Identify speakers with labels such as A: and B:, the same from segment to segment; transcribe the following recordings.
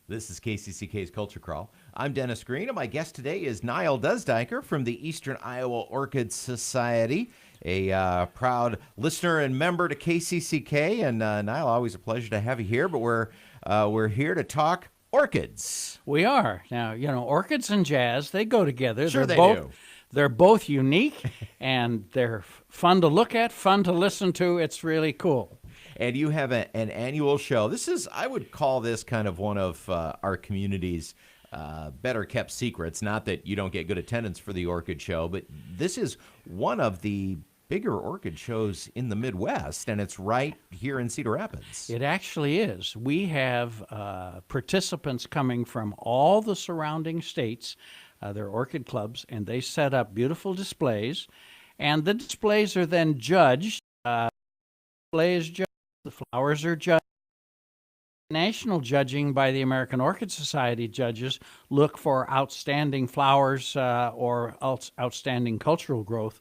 A: This is KCCK's Culture Crawl. I'm Dennis Green, and my guest today is Nile Dusdieker from the Eastern Iowa Orchid Society, a proud listener and member to KCCK. And Nile, always a pleasure to have you here. But we're here to talk orchids.
B: We are. Now, orchids and jazz, they go together.
A: Sure,
B: do.
A: Do.
B: They're both unique, and they're fun to look at, fun to listen to. It's really cool.
A: And you have an annual show. I would call this kind of one of our community's better kept secrets. Not that you don't get good attendance for the orchid show, but this is one of the bigger orchid shows in the Midwest, and it's right here in Cedar Rapids.
B: It actually is. We have participants coming from all the surrounding states. They're orchid clubs, and they set up beautiful displays, and the displays are then judged. The flowers are judged. National judging by the American Orchid Society judges look for outstanding flowers or outstanding cultural growth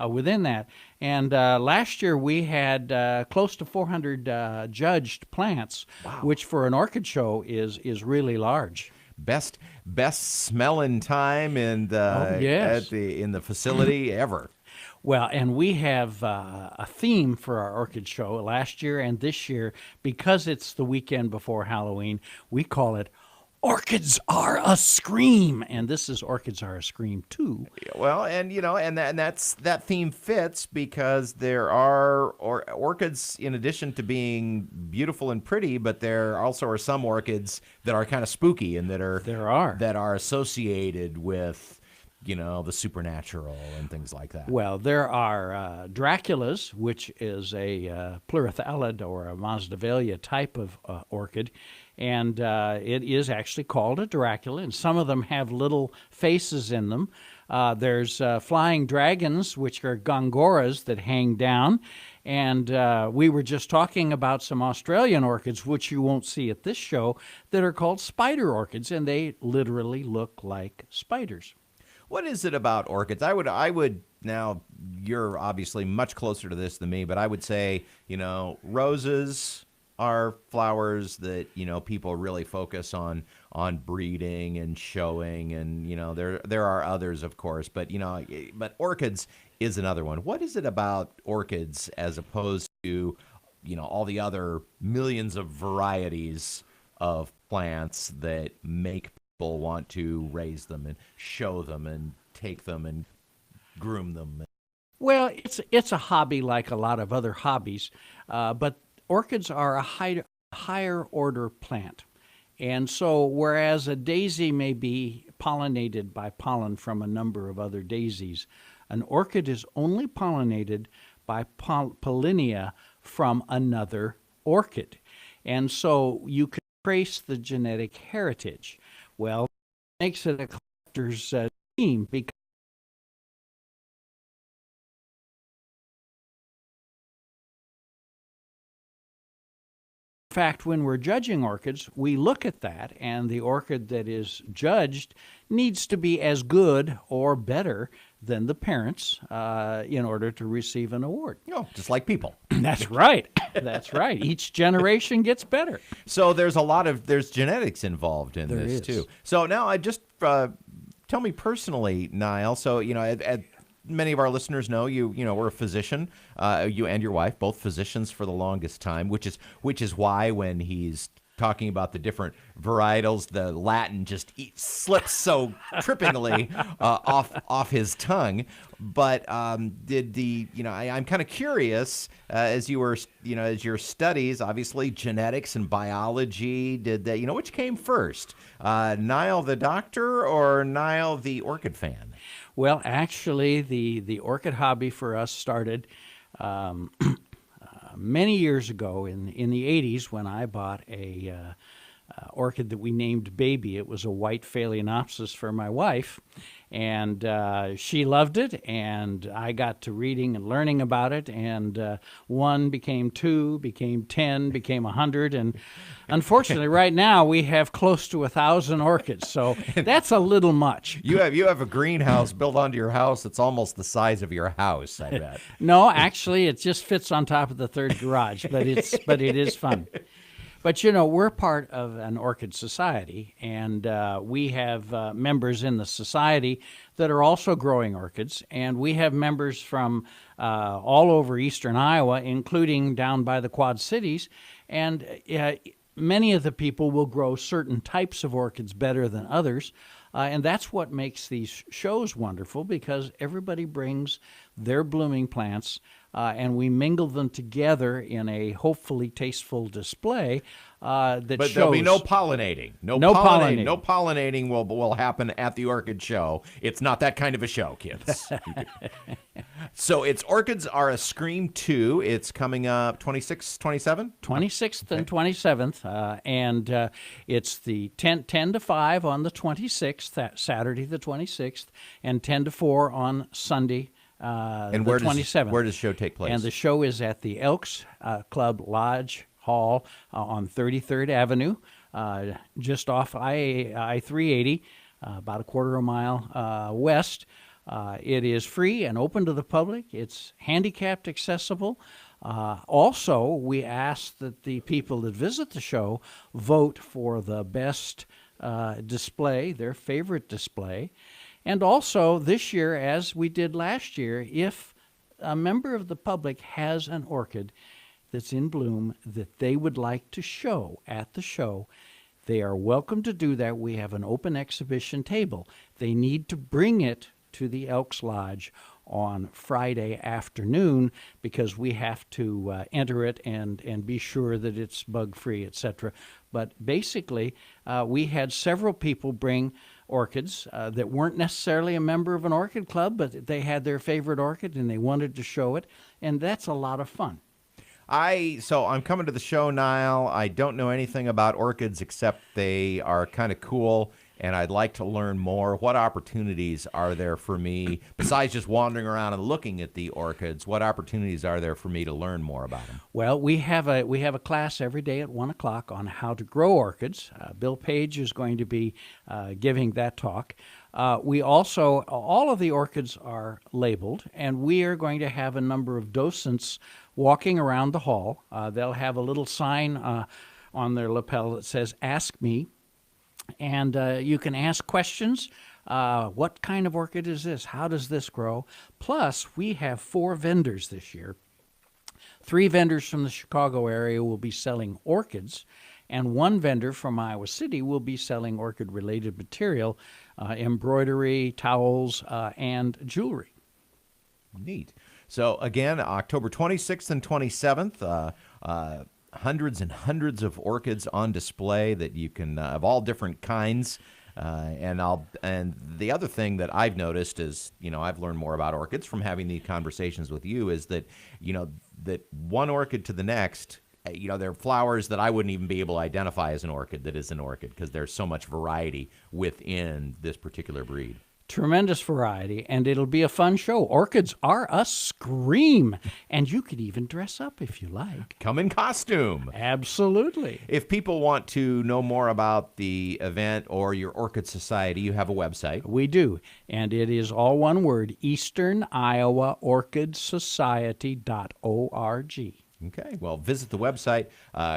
B: within that. And last year we had close to 400 judged plants,
A: Wow.
B: which for an orchid show is really large.
A: Best smelling time in
B: yes.
A: in the facility ever.
B: Well, and we have a theme for our orchid show last year and this year. Because it's the weekend before Halloween, we call it Orchids Are a Scream. And this is Orchids Are a Scream, too.
A: Well, and that theme fits because there are orchids, in addition to being beautiful and pretty, but there also are some orchids that are kind of spooky and that are associated with the supernatural and things like that.
B: Well, there are Draculas, which is a pleurophthalid or a Masdevallia type of orchid, and it is actually called a Dracula, and some of them have little faces in them. There's flying dragons, which are gongoras that hang down, and we were just talking about some Australian orchids, which you won't see at this show, that are called spider orchids, and they literally look like spiders.
A: What is it about orchids? I would now, you're obviously much closer to this than me, but I would say, roses are flowers that, people really focus on breeding and showing, and, there are others, of course, but orchids is another one. What is it about orchids as opposed to, all the other millions of varieties of plants that make people want to raise them and show them and take them and groom them?
B: Well, it's a hobby like a lot of other hobbies, but orchids are a higher order plant. And so whereas a daisy may be pollinated by pollen from a number of other daisies, an orchid is only pollinated by pollinia from another orchid. And so you can trace the genetic heritage. Well, it makes it a collector's theme because in fact, when we're judging orchids, we look at that, and the orchid that is judged needs to be as good or better than the parents in order to receive an award.
A: Just like people.
B: That's right. That's right. Each generation gets better.
A: So there's genetics involved in this too. So now I just tell me personally, Nile. So many of our listeners know we're a physician. You and your wife, both physicians for the longest time, which is why when he's talking about the different varietals, the Latin just slips so trippingly off his tongue. But I'm kind of curious as your studies, obviously genetics and biology, which came first, Nile the doctor or Nile the orchid fan?
B: Well, actually, the orchid hobby for us started many years ago in the 80s when I bought a orchid that we named Baby. It was a white Phalaenopsis for my wife, and she loved it, and I got to reading and learning about it, and 1 became 2, became 10, became 100, and unfortunately right now we have close to 1,000 orchids, so that's a little much.
A: You have a greenhouse built onto your house that's almost the size of your house, I bet.
B: No, actually it just fits on top of the third garage, but it is fun. But, we're part of an orchid society, and we have members in the society that are also growing orchids, and we have members from all over eastern Iowa, including down by the Quad Cities, and many of the people will grow certain types of orchids better than others. And that's what makes these shows wonderful, because everybody brings their blooming plants, and we mingle them together in a hopefully tasteful display that
A: But
B: shows.
A: there'll be no pollinating. No pollinating. No pollinating will happen at the orchid show. It's not that kind of a show, kids. So it's Orchids Are a Scream 2. It's coming up 26th, 27th?
B: 26th and 27th, and it's the 10 to 5 on the 26th, that Saturday the 26th, and 10 to 4 on Sunday,
A: And
B: the
A: where
B: 27th.
A: Where does the show take place?
B: And the show is at the Elks Lodge Hall on 33rd Avenue, just off I-380, about a quarter of a mile west. It is free and open to the public. It's handicapped accessible. Also, we ask that the people that visit the show vote for the best display, their favorite display. And also, this year, as we did last year, if a member of the public has an orchid that's in bloom that they would like to show at the show, they are welcome to do that. We have an open exhibition table. They need to bring it to the Elks Lodge on Friday afternoon, because we have to enter it and be sure that it's bug-free, etc. But basically, we had several people bring orchids that weren't necessarily a member of an orchid club, but they had their favorite orchid and they wanted to show it, and that's a lot of fun.
A: So I'm coming to the show, Nile. I don't know anything about orchids except they are kind of cool, and I'd like to learn more. What opportunities are there for me, besides just wandering around and looking at the orchids? What opportunities are there for me to learn more about them?
B: Well, we have a class every day at 1 o'clock on how to grow orchids. Bill Page is going to be giving that talk. We also, all of the orchids are labeled, and we are going to have a number of docents walking around the hall. They'll have a little sign on their lapel that says, "Ask Me," and you can ask questions. What kind of orchid is this? How does this grow? Plus, we have 4 vendors this year. 3 vendors from the Chicago area will be selling orchids, and 1 vendor from Iowa City will be selling orchid-related material, embroidery, towels, and jewelry.
A: Neat. So, again, October 26th and 27th, hundreds and hundreds of orchids on display that you can, of all different kinds. And the other thing that I've noticed is, I've learned more about orchids from having these conversations with you, is that, that one orchid to the next, there are flowers that I wouldn't even be able to identify as an orchid that is an orchid, because there's so much variety within this particular breed.
B: Tremendous variety, and it'll be a fun show. Orchids are a scream, and you could even dress up if you like.
A: Come in costume.
B: Absolutely.
A: If people want to know more about the event or your Orchid Society, you have a website.
B: We do, and it is all one word, Eastern Iowa Orchid Society.org.
A: Okay, well, visit the website.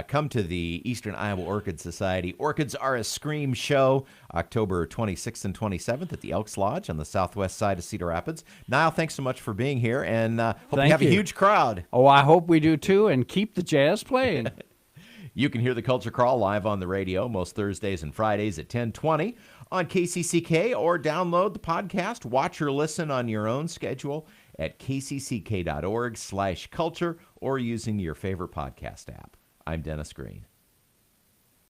A: Come to the Eastern Iowa Orchid Society. Orchids Are a Scream show, October 26th and 27th at the Elks Lodge on the southwest side of Cedar Rapids. Niall, thanks so much for being here, and hope you have a huge crowd.
B: Oh, I hope we do too, and keep the jazz playing.
A: You can hear the Culture Crawl live on the radio most Thursdays and Fridays at 10:20 on KCCK, or download the podcast, watch or listen on your own schedule at kcck.org/culture, or using your favorite podcast app. I'm Dennis Green.